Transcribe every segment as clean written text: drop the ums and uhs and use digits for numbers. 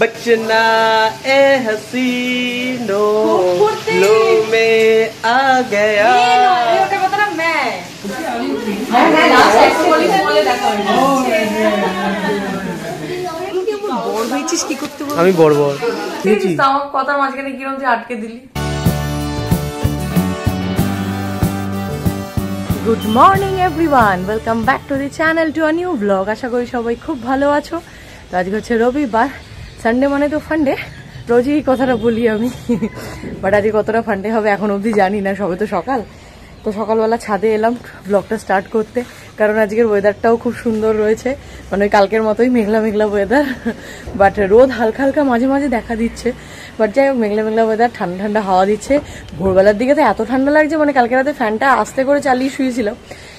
बचना ए हसीनो लो में आ गया আমি বড় বড় কথার মাঝখানে কিরম যে আটকে দিলি। Good morning everyone, welcome back to the channel to a new blog. আশা করি সবাই খুব ভালো আছো। তো আজকে হচ্ছে রবিবার, সানডে মানে তো ফান্ডে, রোজই এই কথাটা বলি আমি, বাট আজকে কতটা ফান্ডে হবে এখন অবধি জানি না, সবে তো সকাল। তো সকালবেলা ছাদে এলাম ব্লগটা স্টার্ট করতে, কারণ আজকের ওয়েদারটাও খুব সুন্দর রয়েছে, মানে ওই কালকের মতোই মেঘলা মেঘলা ওয়েদার, বাট রোদ হালকা হালকা মাঝে মাঝে দেখা দিচ্ছে। বাট যাই হোক, মেঘলা মেঘলা ওয়েদার, ঠান্ডা ঠান্ডা হাওয়া দিচ্ছে। ভোরবেলার দিকে তো এত ঠান্ডা লাগছে, মানে কালকে রাতে ফ্যানটা আস্তে করে চালিয়ে শুয়েছিলাম,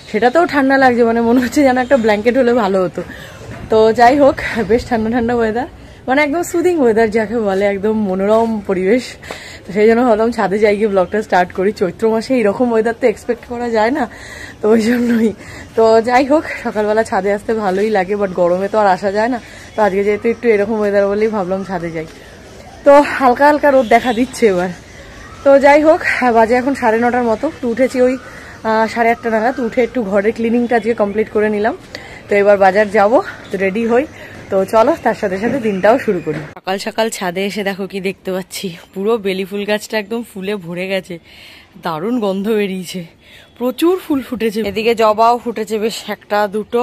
সেটাতেও ঠান্ডা লাগছে, মানে মনে হচ্ছে যেন একটা ব্ল্যাঙ্কেট হলে ভালো হতো। তো যাই হোক, বেশ ঠান্ডা ঠান্ডা ওয়েদার, মানে একদম সুদিং ওয়েদার যাকে বলে, একদম মনোরম পরিবেশ। তো সেই জন্য ভাবলাম ছাদে যাই গিয়ে ব্লগটা স্টার্ট করি। চৈত্র মাসে এইরকম ওয়েদার তো এক্সপেক্ট করা যায় না, তো ওই জন্যই। তো যাই হোক, সকালবেলা ছাদে আসতে ভালোই লাগে, বাট গরমে তো আর আসা যায় না। তো আজকে যেহেতু একটু এরকম ওয়েদার বলেই ভাবলাম ছাদে যাই। তো হালকা হালকা রোদ দেখা দিচ্ছে এবার। তো যাই হোক, বাজে এখন 9:30 মতো। তো উঠেছি ওই 8:30 নাগাদ, উঠে একটু ঘরের ক্লিনিংটা আজকে কমপ্লিট করে নিলাম। তো এবার বাজার যাব, তো রেডি হই। তো চলো তার সাথে সাথে দিনটাও শুরু করি। সকাল সকাল ছাদে এসে দেখো কি দেখতে পাচ্ছি, পুরো বেলি ফুল গাছটা একদম ফুলে ভরে গেছে, দারুণ গন্ধ বেরিয়েছে, প্রচুর ফুল ফুটেছে। এদিকে জবাও ফুটেছে বেশ, একটা দুটো,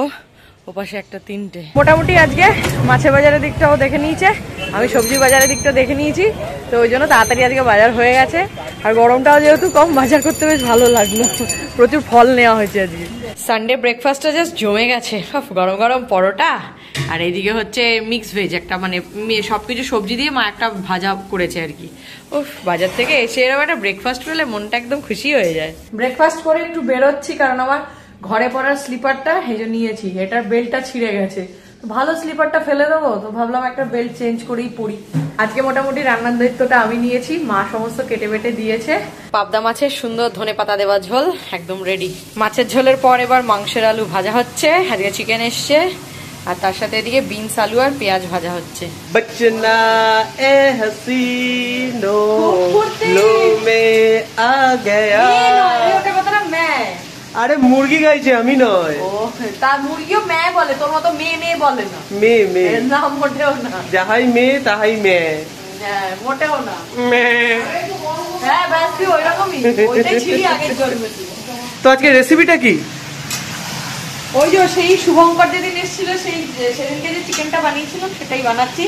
ওপাশে একটা তিনটে। মোটামুটি আজকে মাছের বাজারের দিকটাও দেখে নিয়েছে, আমি সবজি বাজারের দিকটা দেখে নিয়েছি। তো ওই জন্য তাড়াতাড়ি আজকে বাজার হয়ে গেছে। আর গরমটাও যেহেতু কম, বাজার করতে বেশ ভালো লাগলো, প্রচুর ফল নেওয়া হয়েছে আজকে। সানডে ব্রেকফাস্টটা জাস্ট জমে গেছে, গরম গরম পরোটা, আর এইদিকে হচ্ছে মিক্স ভেজ একটা, মানে সবকিছু সবজি দিয়ে মা একটা ভাজা করেছে আর কি। উফ, বাজার থেকে এসে এরকম একটা ব্রেকফাস্ট পেলে মনটা একদম খুশি হয়ে যায়। ব্রেকফাস্ট করে একটু বেরোচ্ছি, কারণ আমার ঘরে পরার স্লিপারটা এই যে নিয়েছি, এটার বেল্টটা ছিঁড়ে গেছে। ভালো স্লিপারটা ফেলে দেবো, তো ভাবলাম একটা বেল্ট চেঞ্জ করেই পরি। আজকে মোটামুটি রান্নার দায়িত্বটা আমি নিয়েছি, মা সমস্ত কেটে বেটে দিয়েছে। পাবদা মাছের সুন্দর ধনেপাতা দেওয়া ঝোল একদম রেডি। মাছের ঝোলের পর এবার মাংসের আলু ভাজা হচ্ছে, আজকে চিকেন এসছে, আর তার সাথে এদিকে বিনস আলু আর পেঁয়াজ ভাজা হচ্ছে। बचना ए हसीनो लो में आ गया। আরে মুরগি গাইছে, আমি নয়। ও তার মুরগিও মেয়ে বলে, তোর মতো মেয়ে মেয়ে বলে না। মেয়ে মেয়ে না, মোটেও না। যাহাই মেয়ে তাহাই মেয়ে। হ্যাঁ, মোটেও না। মেয়ে। হ্যাঁ ব্যাস, তুই ওইরকমই, ওইটাই ছিলি আগের জন্মে। তো আজকে রেসিপিটা কি? ওই যে সেই শুভঙ্কর যেদিন এসেছিল, সেদিনকে যে চিকেনটা বানিয়েছিলাম সেটাই বানাচ্ছি,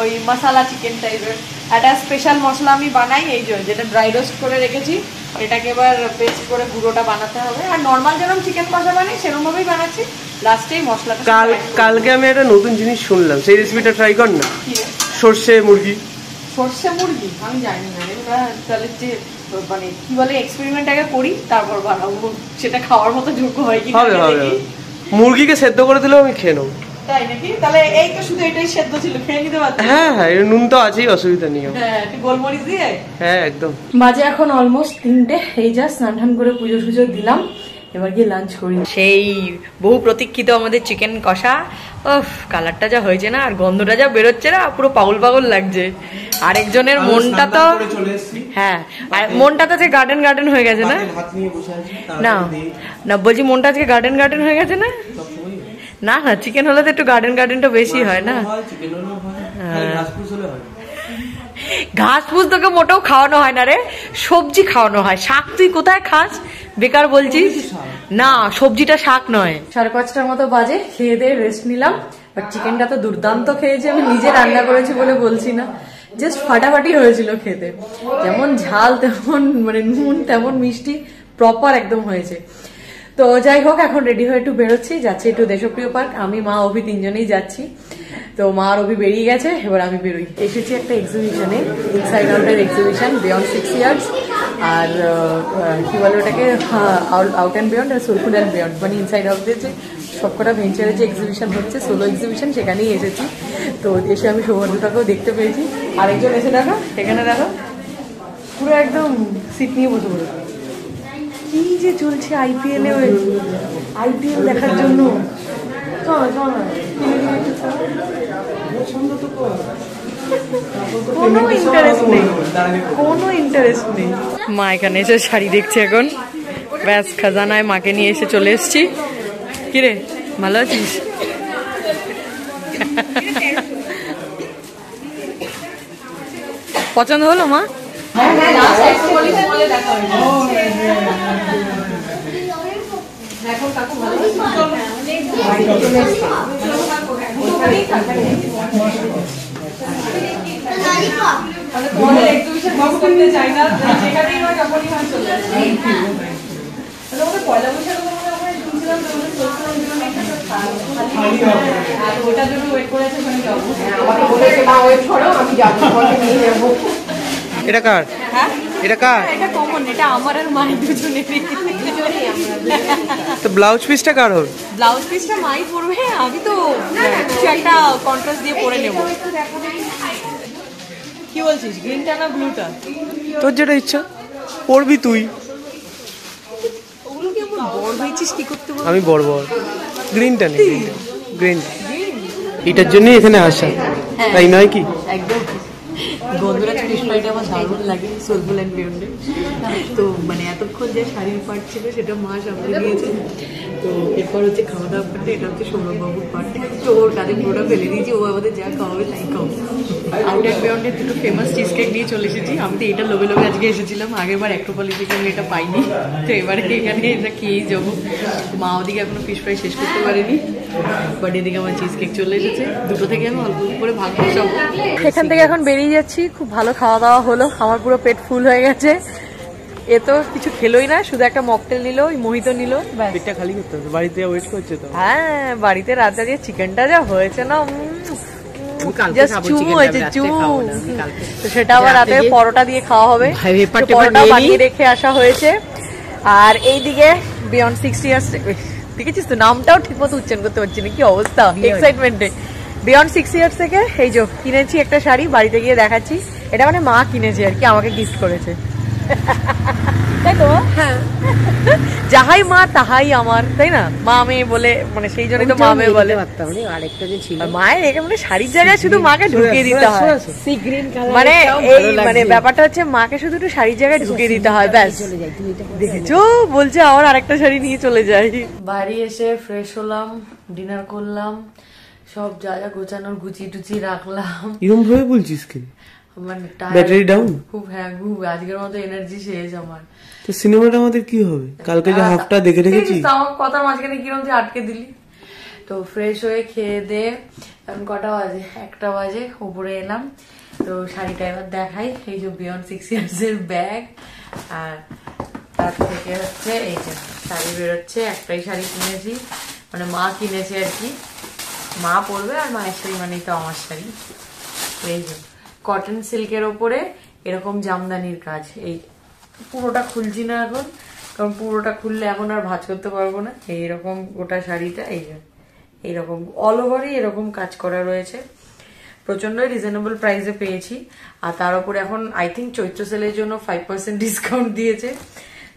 ওই মশলা চিকেন টাইপের। একটা স্পেশাল মশলা আমি বানাই, এই যেটা ড্রাই রোস্ট করে রেখেছি, এটাকে এবার পেস্ট করে গুঁড়োটা বানাতে হবে। আর নর্মাল যেরকম চিকেন কষা বানাই সেরকম ভাবেই বানাচ্ছি, লাস্টেই মশলাটা। কালকে আমি একটা নতুন জিনিস শুনলাম, সেই রেসিপিটা ট্রাই কর না। সর্ষে মুরগি। সর্ষে মুরগি আমি জানি না, তাহলে যে মানে কি বলে এক্সপেরিমেন্ট আগে করি, তারপর বানাবো, সেটা খাওয়ার মতো যোগ্য হয় কি। মুরগিকে সেদ্ধ করে দিলেও আমি খেয়ে নেবো। তাই নাকি? তাহলে এই তো শুধু এটাই সেদ্ধ ছিল, খেয়ে নিতে পারছি। হ্যাঁ হ্যাঁ, নুন তো আছেই, অসুবিধা নেই। হ্যাঁ, গোলমরিচ দিয়ে। হ্যাঁ একদম। বাজে এখন অলমোস্ট 3টে, এই জাস্ট স্নান টান করে পুজো টুজো দিলাম, এবার গিয়ে লাঞ্চ করি। সেই বহু প্রতীক্ষিত আমাদের চিকেন কষা, উফ, কালারটা যা হয়েছে না, আর গন্ধটা যা বেরোচ্ছে না, পুরো পাগল পাগল লাগছে। আরেকজনের মনটা তো, হ্যাঁ, আর মনটা তো আজকে গার্ডেন গার্ডেন হয়ে গেছে না? না না, বলছি মনটা আজকে গার্ডেন গার্ডেন হয়ে গেছে না? না না, চিকেন হলে তো একটু গার্ডেন গার্ডেনটা বেশি হয় না। ঘাস ফুস তোকে মোটেও খাওয়ানো হয় না রে, সবজি খাওয়ানো হয়। শাক তুই কোথায় খাস, বেকার বলছিস? না, সবজিটা শাক নয়। 5:30 মতো বাজে, খেয়ে দিয়ে রেস্ট নিলাম। বাট চিকেনটা তো দুর্দান্ত খেয়েছি, আমি নিজে রান্না করেছি বলে বলছি না, জাস্ট ফাটাফাটি হয়েছিল খেতে। যেমন ঝাল তেমন মানে নুন, তেমন মিষ্টি, প্রপার একদম হয়েছে। তো যাই হোক, এখন রেডি হয়ে একটু বেরোচ্ছি, যাচ্ছি একটু দেশপ্রিয় পার্ক। আমি, মা, অভি তিনজনেই যাচ্ছি। তো মা আর অভি বেরিয়ে গেছে, এবার আমি বেরোই। এসেছি একটা এক্সিবিশনে, ইনসাইড আউটের এক্সিবিশন, বিয়ন্ড 6 ইয়ার্স। আর কি বলে ওটাকে, আউট অ্যান্ড বিয়ন্ড আর সোলফুল অ্যান্ড বিয়ন্ড, মানে ইনসাইড আউটের যে সবকটা ভেঞ্চারের যে এক্সিবিশন হচ্ছে, সোলো এক্সিবিশন, সেখানেই এসেছি। তো এসে আমি সৌভাগ্যটাকেও দেখতে পেয়েছি। আরেকজন এসে দেখো, এখানে দেখো, পুরো একদম সিট নিয়ে বসে পড়েছে। কি যে চলছে আইপিএল দেখার জন্য। চলো চলো, পছন্দ তো কোনো ইন্টারেস্ট নেই, কোনো ইন্টারেস্ট নেই। মা এখানে এসে শাড়ি দেখছে এখন। ব্যাস খাজানায় মাকে নিয়ে এসে চলে এসছি। কিরে ভালো আছিস? পছন্দ হলো মা? এটা কার? এটা কার? এটা কমন, এটা আমার আর মায়ের দুজনেরই। তো ব্লাউজ পিসটা কার ওর? ব্লাউজ পিসটা মাই পরবে, আমি তো কিছু একটা কন্ট্রাস্ট দিয়ে পরে নেব। কি বলছিস, গ্রিনটা না ব্লুটা? তোর যেটা ইচ্ছা পরবি তুই। ওগুলো কি আমার বড় হয়েছিস কি করতে বল? আমি বড় বড় গ্রিনটা নেই, গ্রিন। এটার জন্যই এখানে আসা, তাই নয় কি? একদম। গন্ধরাজ ফিশ ফ্রাইটা আমার দারুণ লাগে, সোলফুল অ্যান্ড বিয়ন্ডে। তো মানে এতক্ষণ যে শাড়ির পার্ট ছিল সেটা মা সামনে নিয়েছে। তো এরপর হচ্ছে খাওয়া দাওয়া পার্টটা, এটা হচ্ছে সৌরভবাবুর পার্ট। তো ওর কাঁধে পুরোটা ফেলে দিয়েছি, ও আমাদের যা খাওয়াবে তাই খাওয়াবে। আউট অ্যান্ড বিয়ন্ডে দুটো ফেমাস চিজ কেক নিয়ে চলে এসেছি। আমি তো এটা লোভে লোভে আজকে এসেছিলাম, আগের বার অ্যাক্রোপলিস থেকে আমি এটা পাইনি, তো এবারে এখানে এটা খেয়েই যাবো। মা ওদিকে এখনো ফিশ ফ্রাই শেষ করতে পারেনি, বাট এদিকে আমার চিজ কেক চলে এসেছে। দুটো থেকে আমি অল্প করে ভাগ বসাবো। এখান থেকে এখন বেরিয়ে যাচ্ছি। খুব ভালো খাওয়া দাওয়া হলো, আমার পুরো পেট ফুল হয়ে গেছে। এ তো কিছু খেলোই না, শুধু একটা মকটেল নিল, ওই মোহিতো নিল, পেটটা খালি করতে হবে। বাড়িতে ওয়েট করছে তো। হ্যাঁ, বাড়িতে রাতে যে চিকেনটা যা হয়েছে না, জাস্ট চুমু হয়েছে, চুমু। তো সেটা আবার রাতে পরোটা দিয়ে খাওয়া হবে। পরোটা বানিয়ে রেখে আসা হয়েছে। আর এইদিকে বিয়ন্ড 60 ইয়ার্স, দেখেছিস তো নামটাও ঠিক মতো উচ্চারণ করতে পারছি না, কি অবস্থা এক্সাইটমেন্টে। বিয়ন্ড 6 ইয়ার্স থেকে এই যে কিনেছি একটা শাড়ি, বাড়িতে গিয়ে দেখাচ্ছি। এটা মানে মা কিনেছে আর কি, আমাকে গিফট করেছে, তাই তো? হ্যাঁ, যাহাই মা তাহাই আমার, তাই না? মা মেয়ে বলে, মানে সেই জন্যই তো মা মেয়ে বলে। আরেকটা যে ছিল মায়ের এখানে শাড়ির জায়গায় শুধু মাকে ঢুকিয়ে দিতে হয়, মানে এই মানে ব্যাপারটা হচ্ছে মাকে শুধু একটু শাড়ির জায়গায় ঢুকিয়ে দিতে হয়, ব্যাস। দেখেছো, বলছে আবার আরেকটা শাড়ি নিয়ে চলে যাই। বাড়ি এসে ফ্রেশ হলাম, ডিনার করলাম, সব যা যা গোছানোর গুছিয়ে টুচিয়ে রাখলাম। এরকম ভাবে বলছিস কি? মানে ব্যাটারি ডাউন খুব। হ্যাঁ, খুব আজকের মতো এনার্জি শেষ আমার। তো সিনেমাটা আমাদের কি হবে? কালকে যে হাফটা দেখে রেখেছি, আমার কথার মাঝখানে কিরকম যে আটকে দিলি। তো ফ্রেশ হয়ে খেয়ে দিয়ে এখন কটা বাজে, 1টা বাজে, উপরে এলাম। তো শাড়িটা এবার দেখাই। এই যে বিয়ন্ড 6 ইয়ার্স এর ব্যাগ, আর তার থেকে হচ্ছে এই যে শাড়ি বেরোচ্ছে। একটাই শাড়ি কিনেছি, মানে মা কিনেছে আর কি, মা পরবে, আর মায়ের শাড়ি মানেই তো আমার শাড়ি। এই যে কটন সিল্কের ওপরে এরকম জামদানির কাজ। এই পুরোটা খুলছি না এখন, কারণ পুরোটা খুললে এখন আর ভাঁজ করতে পারবো না। এইরকম গোটা শাড়িটা এই যে এইরকম অল ওভারই এরকম কাজ করা রয়েছে। প্রচন্ড রিজনেবল প্রাইসে পেয়েছি। আর তার উপরে এখন আই থিঙ্ক চৈত্র সেলের জন্য 5% ডিসকাউন্ট দিয়েছে।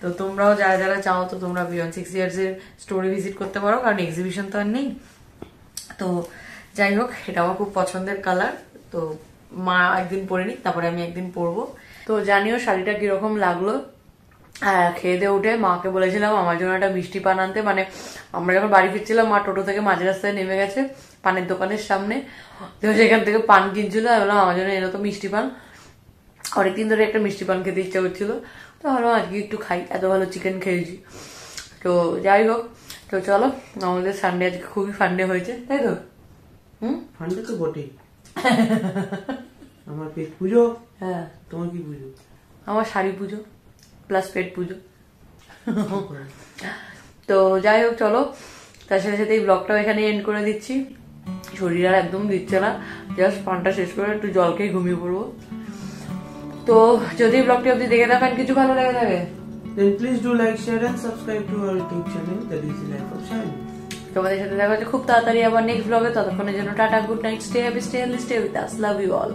তো তোমরাও যারা যারা চাও তো তোমরা বিয়ন্ড 6 ইয়ার্স এর স্টোরে ভিজিট করতে পারো, কারণ এক্সিবিশন তো আর নেই। তো যাই হোক, এটা আমার খুব পছন্দের কালার। তো মা একদিন পরে নি, তারপরে আমি একদিন পরবো। তো জানিও শাড়িটা কিরকম লাগলো। খেয়ে দিয়ে উঠে মাকে বলেছিলাম আমার জন্য একটা মিষ্টি পান আনতে। মানে আমরা যখন বাড়ি ফিরছিলাম, মা টোটো থেকে মাঝ রাস্তায় নেমে গেছে পানের দোকানের সামনে, তো সেখান থেকে পান কিনছিল। আমি বললাম আমার জন্য এরকম মিষ্টি পান, অনেকদিন ধরে একটা মিষ্টি পান খেতে ইচ্ছা করছিল, তো ভাবলাম আজকে একটু খাই, এত ভালো চিকেন খেয়েছি। তো যাই হোক, তো চলো, আমাদের সানডে আজকে খুবই ফান্ডে হয়েছে, তাই তো? ফান্ডে তো বটেই। আমার পেট পুজো। হ্যাঁ, তোমার কি পুজো? আমার শাড়ি পুজো প্লাস পেট পুজো। তো যাই হোক, চলো, তার সাথে সাথে এই ব্লগটাও এখানে এন্ড করে দিচ্ছি। শরীর আর একদম দিচ্ছে না, জাস্ট পানটা শেষ করে একটু জল খেয়ে ঘুমিয়ে পড়বো। তো যদি ব্লগটি অবধি দেখে থাকেন, কিছু ভালো লেগে থাকে, then please do like, share and subscribe to our YouTube channel, The Easy Life of Shine. তোমাদের সাথে দেখা হচ্ছে খুব তাড়াতাড়ি আবার নেক্সট ব্লগে। ততক্ষণের জন্য tata, good night, stay happy, stay healthy, stay with us, love you all.